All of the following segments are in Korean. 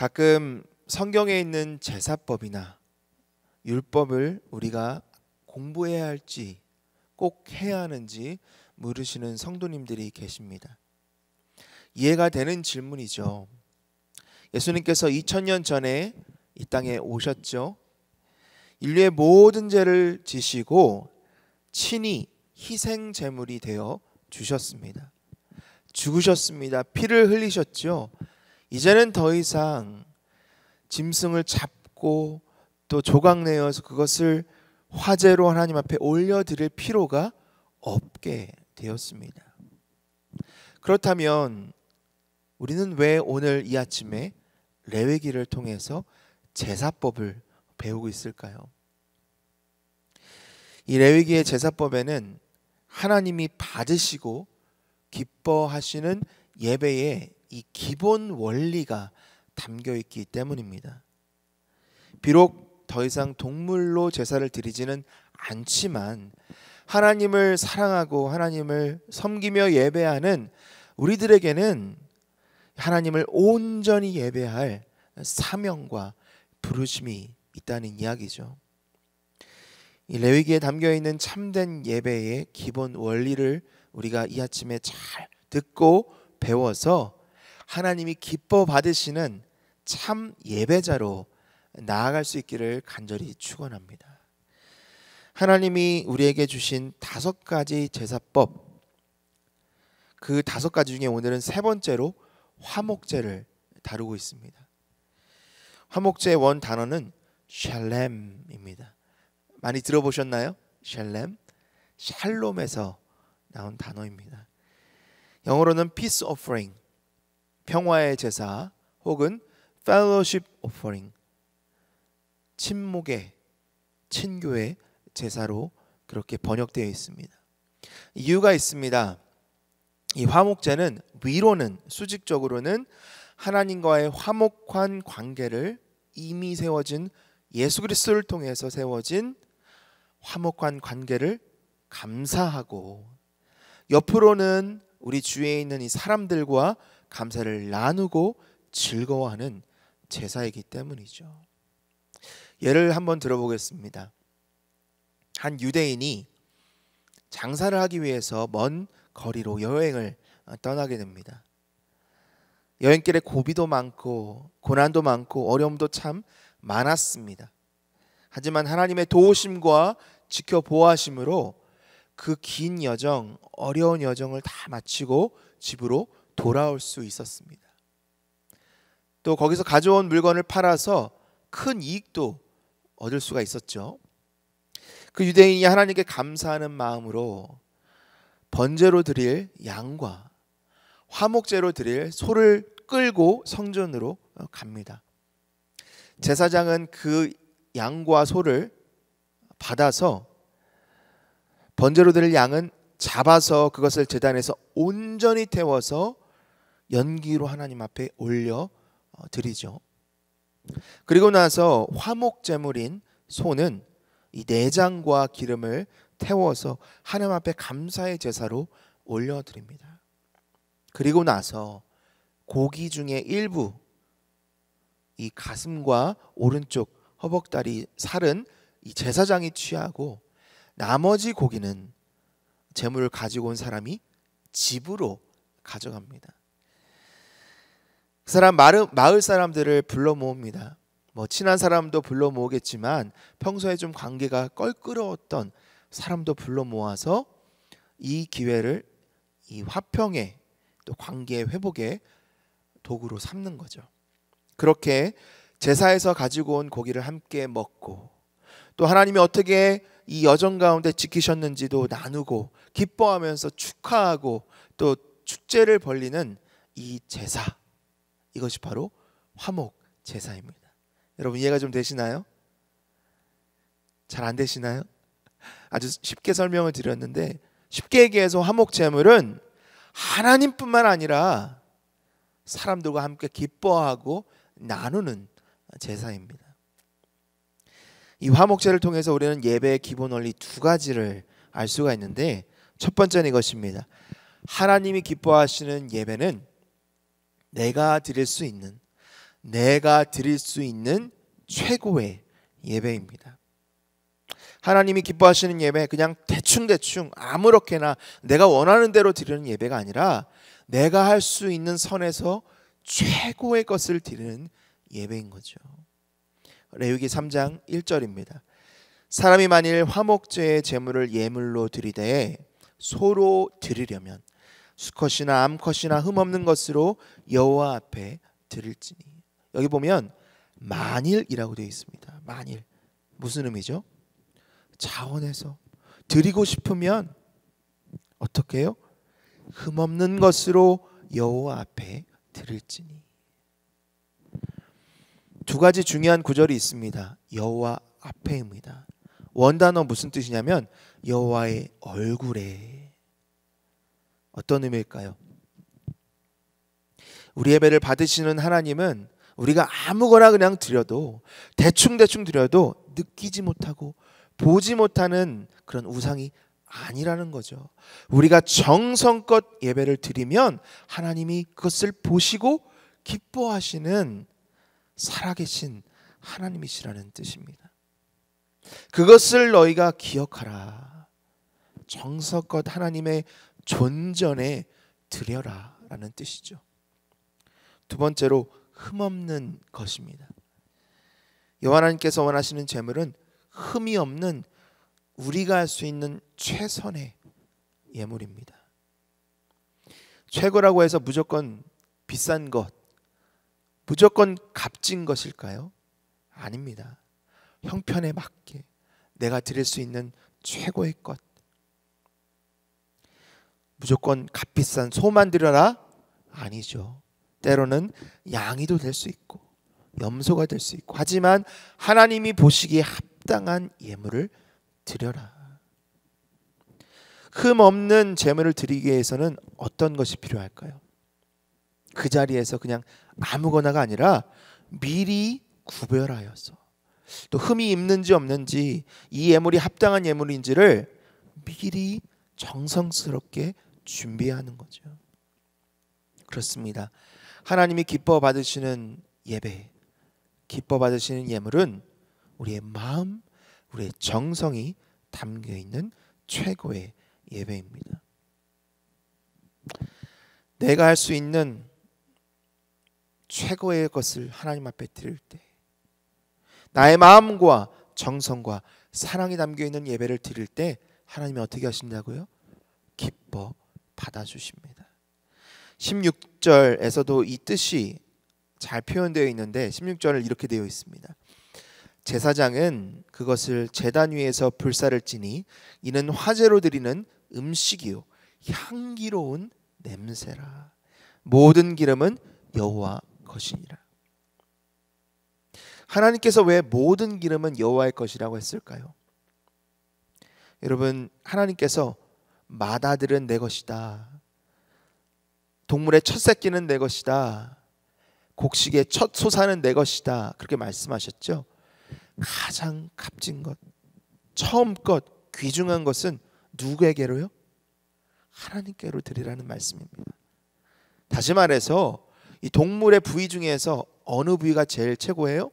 가끔 성경에 있는 제사법이나 율법을 우리가 공부해야 할지 꼭 해야 하는지 물으시는 성도님들이 계십니다. 이해가 되는 질문이죠. 예수님께서 2000년 전에 이 땅에 오셨죠. 인류의 모든 죄를 지시고 친히 희생 제물이 되어 주셨습니다. 죽으셨습니다. 피를 흘리셨죠. 이제는 더 이상 짐승을 잡고 또 조각내어서 그것을 화제로 하나님 앞에 올려드릴 필요가 없게 되었습니다. 그렇다면 우리는 왜 오늘 이 아침에 레위기를 통해서 제사법을 배우고 있을까요? 이 레위기의 제사법에는 하나님이 받으시고 기뻐하시는 예배의 이 기본 원리가 담겨 있기 때문입니다. 비록 더 이상 동물로 제사를 드리지는 않지만 하나님을 사랑하고 하나님을 섬기며 예배하는 우리들에게는 하나님을 온전히 예배할 사명과 부르심이 있다는 이야기죠. 이 레위기에 담겨 있는 참된 예배의 기본 원리를 우리가 이 아침에 잘 듣고 배워서 하나님이 기뻐 받으시는 참 예배자로 나아갈 수 있기를 간절히 축원합니다. 하나님이 우리에게 주신 5가지 제사법, 그 5가지 중에 오늘은 3번째로 화목제를 다루고 있습니다. 화목제의 원 단어는 샬렘입니다. 많이 들어보셨나요? 샬렘, 샬롬에서 나온 단어입니다. 영어로는 peace offering, 평화의 제사 혹은 fellowship offering, 친목의, 친교의 제사로 그렇게 번역되어 있습니다. 이유가 있습니다. 이 화목제는 위로는 수직적으로는 하나님과의 화목한 관계를 이미 세워진 예수 그리스도를 통해서 세워진 화목한 관계를 감사하고, 옆으로는 우리 주위에 있는 이 사람들과 감사를 나누고 즐거워하는 제사이기 때문이죠. 예를 한번 들어보겠습니다. 한 유대인이 장사를 하기 위해서 먼 거리로 여행을 떠나게 됩니다. 여행길에 고비도 많고 고난도 많고 어려움도 참 많았습니다. 하지만 하나님의 도우심과 지켜보아심으로 그 긴 여정, 어려운 여정을 다 마치고 집으로 돌아올 수 있었습니다. 또 거기서 가져온 물건을 팔아서 큰 이익도 얻을 수가 있었죠. 그 유대인이 하나님께 감사하는 마음으로 번제로 드릴 양과 화목제로 드릴 소를 끌고 성전으로 갑니다. 제사장은 그 양과 소를 받아서 번제로 드릴 양은 잡아서 그것을 제단에서 온전히 태워서 연기로 하나님 앞에 올려 드리죠. 그리고 나서 화목제물인 소는 이 내장과 기름을 태워서 하나님 앞에 감사의 제사로 올려드립니다. 그리고 나서 고기 중에 일부, 이 가슴과 오른쪽 허벅다리 살은 이 제사장이 취하고 나머지 고기는 제물을 가지고 온 사람이 집으로 가져갑니다. 그 사람 마을 사람들을 불러 모읍니다. 친한 사람도 불러 모으겠지만 평소에 좀 관계가 껄끄러웠던 사람도 불러 모아서 이 기회를 이 화평의 또 관계의 회복의 도구로 삼는 거죠. 그렇게 제사에서 가지고 온 고기를 함께 먹고 또 하나님이 어떻게 이 여정 가운데 지키셨는지도 나누고 기뻐하면서 축하하고 또 축제를 벌리는 이 제사, 이것이 바로 화목 제사입니다. 여러분 이해가 좀 되시나요? 잘 안 되시나요? 아주 쉽게 설명을 드렸는데, 쉽게 얘기해서 화목 제물은 하나님뿐만 아니라 사람들과 함께 기뻐하고 나누는 제사입니다. 이 화목제를 통해서 우리는 예배의 기본 원리 2가지를 알 수가 있는데, 첫 번째는 이것입니다. 하나님이 기뻐하시는 예배는 내가 드릴 수 있는, 내가 드릴 수 있는 최고의 예배입니다. 하나님이 기뻐하시는 예배, 그냥 대충대충 아무렇게나 내가 원하는 대로 드리는 예배가 아니라 내가 할 수 있는 선에서 최고의 것을 드리는 예배인 거죠. 레위기 3장 1절입니다. 사람이 만일 화목제의 제물을 예물로 드리되 소로 드리려면 수컷이나 암컷이나 흠없는 것으로 여호와 앞에 드릴지니. 여기 보면 만일이라고 되어 있습니다. 만일. 무슨 의미죠? 자원해서 드리고 싶으면 어떻게 해요? 흠없는 것으로 여호와 앞에 드릴지니. 두 가지 중요한 구절이 있습니다. 여호와 앞에입니다. 원단어 무슨 뜻이냐면 여호와의 얼굴에. 어떤 의미일까요? 우리 예배를 받으시는 하나님은 우리가 아무거나 그냥 드려도, 대충대충 드려도 느끼지 못하고 보지 못하는 그런 우상이 아니라는 거죠. 우리가 정성껏 예배를 드리면 하나님이 그것을 보시고 기뻐하시는 살아계신 하나님이시라는 뜻입니다. 그것을 너희가 기억하라. 정성껏 하나님의 존전에 드려라 라는 뜻이죠. 두 번째로 흠없는 것입니다. 여호와 하나님께서 원하시는 제물은 흠이 없는, 우리가 할 수 있는 최선의 예물입니다. 최고라고 해서 무조건 비싼 것, 무조건 값진 것일까요? 아닙니다. 형편에 맞게 내가 드릴 수 있는 최고의 것. 무조건 값비싼 소만 드려라? 아니죠. 때로는 양이도 될 수 있고 염소가 될 수 있고, 하지만 하나님이 보시기에 합당한 예물을 드려라. 흠 없는 제물을 드리기 위해서는 어떤 것이 필요할까요? 그 자리에서 그냥 아무거나가 아니라 미리 구별하여서, 또 흠이 있는지 없는지, 이 예물이 합당한 예물인지를 미리 정성스럽게 준비하는 거죠. 그렇습니다. 하나님이 기뻐 받으시는 예배, 기뻐 받으시는 예물은 우리의 마음, 우리의 정성이 담겨 있는 최고의 예배입니다. 내가 할 수 있는 최고의 것을 하나님 앞에 드릴 때, 나의 마음과 정성과 사랑이 담겨 있는 예배를 드릴 때 하나님이 어떻게 하신다고요? 기뻐 받아주십니다. 16절에서도 이 뜻이 잘 표현되어 있는데 16절은 이렇게 되어 있습니다. 제사장은 그것을 제단 위에서 불사를 찌니 이는 화제로 드리는 음식이요 향기로운 냄새라. 모든 기름은 여호와 것이니라. 하나님께서 왜 모든 기름은 여호와의 것이라고 했을까요? 여러분, 하나님께서 맏아들은 내 것이다, 동물의 첫 새끼는 내 것이다, 곡식의 첫 소사는 내 것이다, 그렇게 말씀하셨죠. 가장 값진 것, 처음껏 귀중한 것은 누구에게로요? 하나님께로 드리라는 말씀입니다. 다시 말해서 이 동물의 부위 중에서 어느 부위가 제일 최고예요?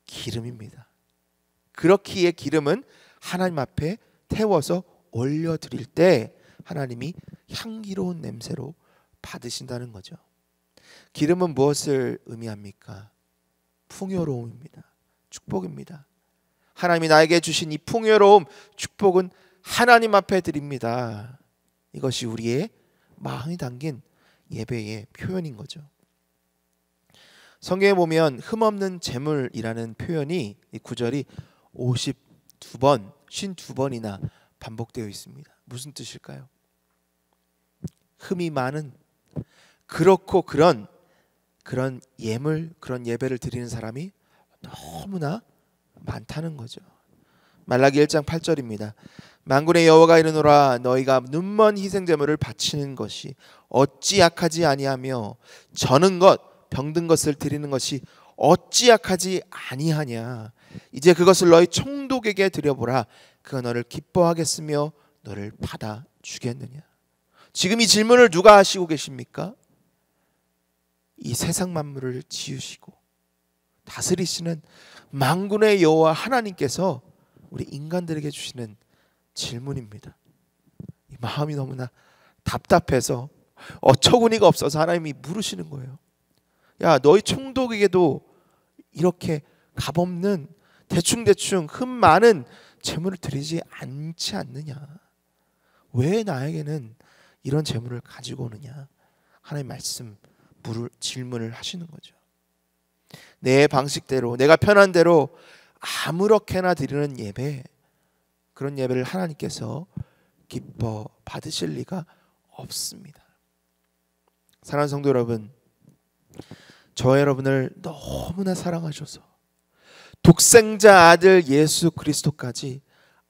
기름입니다. 그렇기에 기름은 하나님 앞에 태워서 올려드릴 때 하나님이 향기로운 냄새로 받으신다는 거죠. 기름은 무엇을 의미합니까? 풍요로움입니다. 축복입니다. 하나님이 나에게 주신 이 풍요로움, 축복은 하나님 앞에 드립니다. 이것이 우리의 마음이 담긴 예배의 표현인 거죠. 성경에 보면 흠없는 제물이라는 표현이, 이 구절이 52번, 52번이나 반복되어 있습니다. 무슨 뜻일까요? 흠이 많은, 그렇고 그런 예물, 그런 예배를 드리는 사람이 너무나 많다는 거죠. 말라기 1장 8절입니다. 만군의 여호와가 이르노라 너희가 눈먼 희생제물을 바치는 것이 어찌 약하지 아니하며 저는 것 병든 것을 드리는 것이 어찌 약하지 아니하냐. 이제 그것을 너희 총독에게 드려보라. 그가 너를 기뻐하겠으며 너를 받아 주겠느냐. 지금 이 질문을 누가 하시고 계십니까? 이 세상 만물을 지으시고 다스리시는 만군의 여호와 하나님께서 우리 인간들에게 주시는 질문입니다. 이 마음이 너무나 답답해서 어처구니가 없어서 하나님이 물으시는 거예요. 야, 너희 총독에게도 이렇게 값없는 대충대충 흠 많은 재물을 드리지 않지 않느냐? 왜 나에게는 이런 재물을 가지고 오느냐? 하나님 말씀 질문을 하시는 거죠. 내 방식대로 내가 편한 대로 아무렇게나 드리는 예배, 그런 예배를 하나님께서 기뻐 받으실 리가 없습니다. 사랑하는 성도 여러분, 저 여러분을 너무나 사랑하셔서 독생자 아들 예수 그리스도까지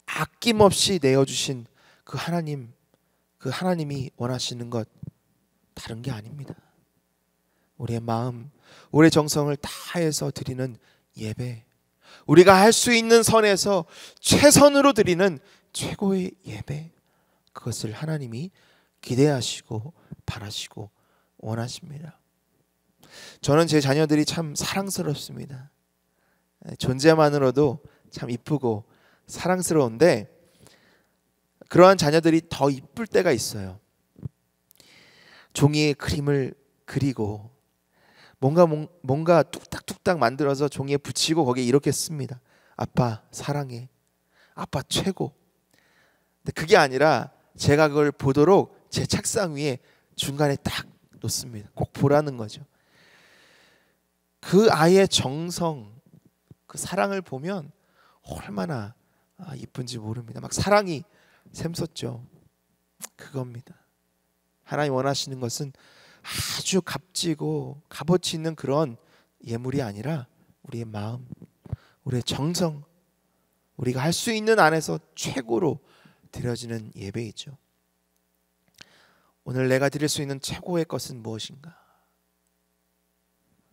아낌없이 내어주신 그 하나님이 원하시는 것 다른 게 아닙니다. 우리의 마음, 우리의 정성을 다해서 드리는 예배, 우리가 할 수 있는 선에서 최선으로 드리는 최고의 예배, 그것을 하나님이 기대하시고 바라시고 원하십니다. 저는 제 자녀들이 참 사랑스럽습니다. 존재만으로도 참 이쁘고 사랑스러운데 그러한 자녀들이 더 이쁠 때가 있어요. 종이에 그림을 그리고 뭔가 뚝딱뚝딱 만들어서 종이에 붙이고 거기에 이렇게 씁니다. 아빠 사랑해, 아빠 최고. 근데 그게 아니라 제가 그걸 보도록 제 책상 위에 중간에 딱 놓습니다. 꼭 보라는 거죠. 그 아이의 정성, 그 사랑을 보면 얼마나 이쁜지 모릅니다. 막 사랑이 샘솟죠. 그겁니다. 하나님 원하시는 것은 아주 값지고 값어치 있는 그런 예물이 아니라 우리의 마음, 우리의 정성, 우리가 할 수 있는 안에서 최고로 드려지는 예배이죠. 오늘 내가 드릴 수 있는 최고의 것은 무엇인가?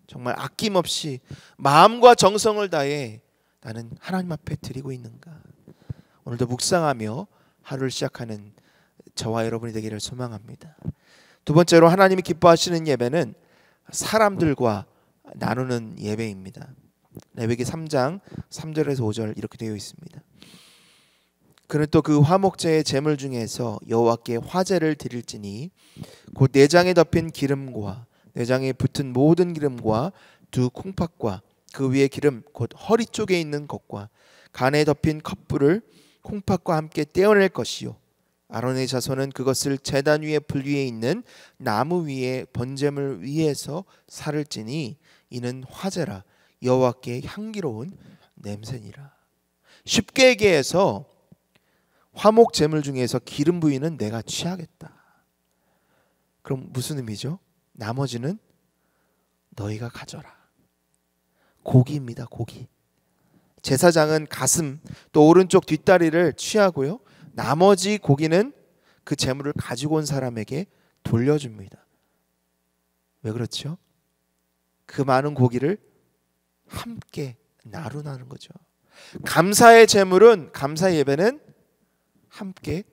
정말 아낌없이 마음과 정성을 다해 나는 하나님 앞에 드리고 있는가? 오늘도 묵상하며 하루를 시작하는 저와 여러분이 되기를 소망합니다. 두 번째로 하나님이 기뻐하시는 예배는 사람들과 나누는 예배입니다. 레위기 3장 3절에서 5절 이렇게 되어 있습니다. 그는 또 그 화목제의 제물 중에서 여호와께 화제를 드릴지니 곧 내장에 덮인 기름과 내장에 붙은 모든 기름과 두 콩팥과 그 위에 기름 곧 허리 쪽에 있는 것과 간에 덮인 컵불을 콩팥과 함께 떼어낼 것이요 아론의 자손은 그것을 제단 위에 불 위에 있는 나무 위에 번제물 위에서 살을지니 이는 화제라 여호와께 향기로운 냄새니라. 쉽게 얘기해서 화목 제물 중에서 기름 부위는 내가 취하겠다. 그럼 무슨 의미죠? 나머지는 너희가 가져라. 고기입니다. 고기. 제사장은 가슴 또 오른쪽 뒷다리를 취하고요. 나머지 고기는 그 제물을 가지고 온 사람에게 돌려줍니다. 왜 그렇죠? 그 많은 고기를 함께 나누는 거죠. 감사의 제물은, 감사 예배는 함께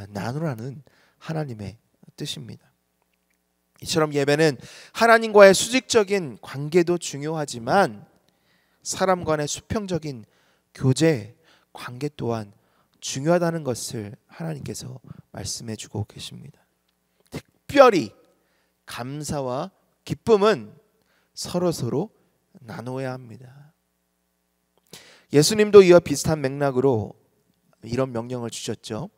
나누라는 하나님의 뜻입니다. 이처럼 예배는 하나님과의 수직적인 관계도 중요하지만 사람 간의 수평적인 교제, 관계 또한 중요하다는 것을 하나님께서 말씀해 주고 계십니다. 특별히 감사와 기쁨은 서로 나눠야 합니다. 예수님도 이와 비슷한 맥락으로 이런 명령을 주셨죠.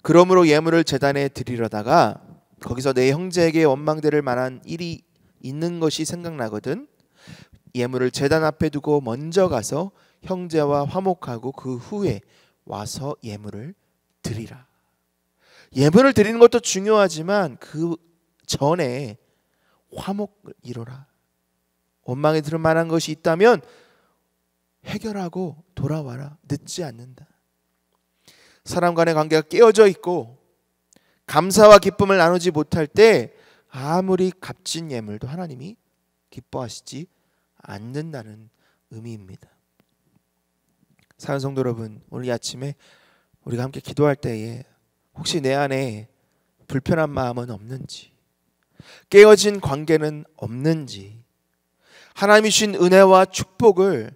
그러므로 예물을 제단에 드리려다가 거기서 내 형제에게 원망될 만한 일이 있는 것이 생각나거든 예물을 제단 앞에 두고 먼저 가서 형제와 화목하고 그 후에 와서 예물을 드리라. 예물을 드리는 것도 중요하지만 그 전에 화목을 이루라. 원망이 들을 만한 것이 있다면 해결하고 돌아와라. 늦지 않는다. 사람 간의 관계가 깨어져 있고 감사와 기쁨을 나누지 못할 때 아무리 값진 예물도 하나님이 기뻐하시지 않는다는 의미입니다. 사랑하는 성도 여러분, 오늘 이 아침에 우리가 함께 기도할 때에 혹시 내 안에 불편한 마음은 없는지, 깨어진 관계는 없는지, 하나님이 주신 은혜와 축복을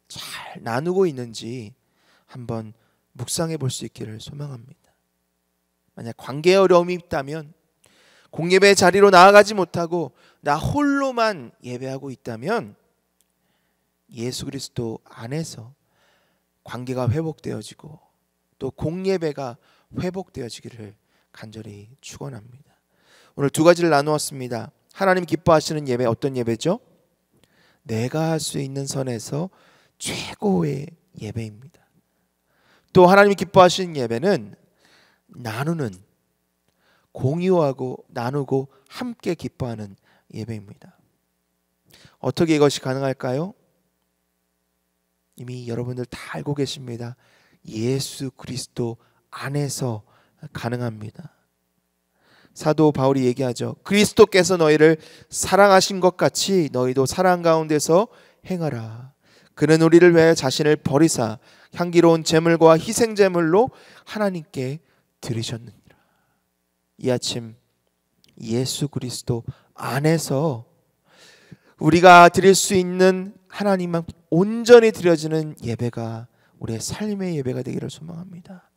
잘 나누고 있는지 한번 묵상해 볼 수 있기를 소망합니다. 만약 관계에 어려움이 있다면, 공예배 자리로 나아가지 못하고 나 홀로만 예배하고 있다면 예수 그리스도 안에서 관계가 회복되어지고 또 공예배가 회복되어지기를 간절히 축원합니다. 오늘 두 가지를 나누었습니다. 하나님 기뻐하시는 예배, 어떤 예배죠? 내가 할 수 있는 선에서 최고의 예배입니다. 또 하나님이 기뻐하시는 예배는 나누는, 공유하고 나누고 함께 기뻐하는 예배입니다. 어떻게 이것이 가능할까요? 이미 여러분들 다 알고 계십니다. 예수 그리스도 안에서 가능합니다. 사도 바울이 얘기하죠. 그리스도께서 너희를 사랑하신 것 같이 너희도 사랑 가운데서 행하라. 그는 우리를 위하여 자신을 버리사 향기로운 제물과 희생 제물로 하나님께 드리셨느니라. 이 아침 예수 그리스도 안에서 우리가 드릴 수 있는 하나님만 온전히 드려지는 예배가 우리의 삶의 예배가 되기를 소망합니다.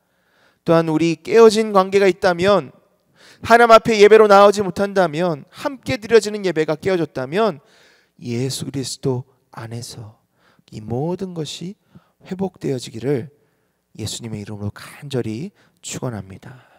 또한 우리 깨어진 관계가 있다면, 하나님 앞에 예배로 나오지 못한다면, 함께 드려지는 예배가 깨어졌다면 예수 그리스도 안에서 이 모든 것이 회복되어지기를 예수님의 이름으로 간절히 축원합니다.